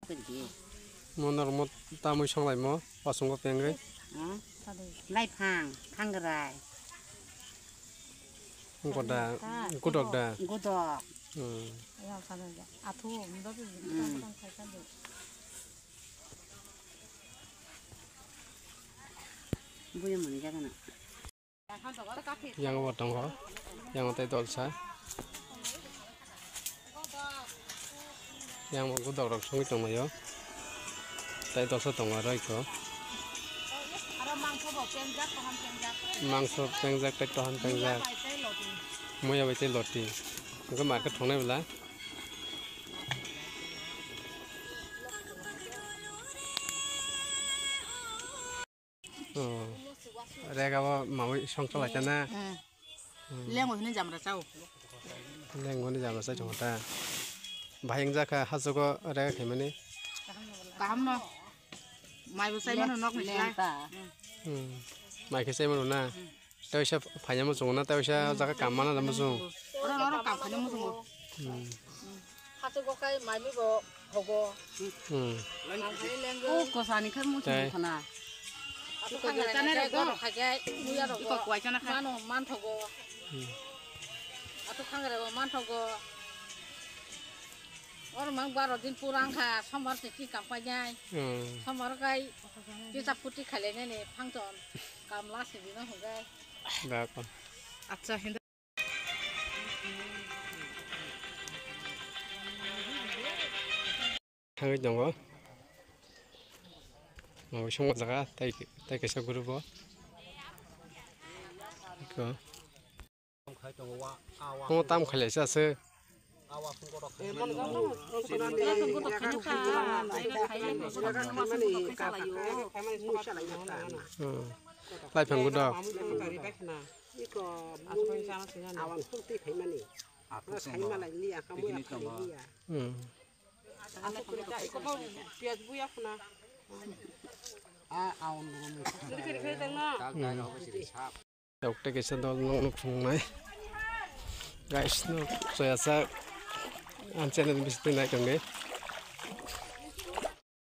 끓기. 뭐너로 땀을 성lại 뭐 와송 거 뺑게 라이팡 탕그라이. 고다 고덕다 고덕. 야 사는 게 아토 너도 좀 살잔데. 뭐야 뭐냐 자가나. yang watong ko yang tay tol sa yang ko dog rok song tong yo tay tol sa tong ra ko mangso pengjak tay tohan pengjak moya bai tay loti ko market thong nai bla rega ba mawi song chala chana 랭어 있는 잠으로 짜오. lengoni jam sa chota bhayeng jaka hajogo rega khemani 감노. 마이브 사이먼은 넉 미라. mai ke sai na tao sa phanya mo jong na tao sa jaka kamana na mo jong 어라 감 가는 무슨 거. 하트고 가이 마이비고 보고. 오 고사니 큰 무슨 거나. 이거 있잖아요. 이거 가게 무야로 이거 구하잖아. 만원 많다고. 아또 칸가라고 많다고. 오늘 망바로 din puran가 선마르 티 깜빠냐이. 선마르 가이 비자 푸티 칼레네네 팡전. 감라시 비나 호가이. da ko 아차 핸드. thang cái dòng mà xong một giá tay cái sao group đó có không tam khai lại sao lại phần group đó đọc cái sao đó nó phồng này guys nó rồi sao anh xem lên biết này chẳng đấy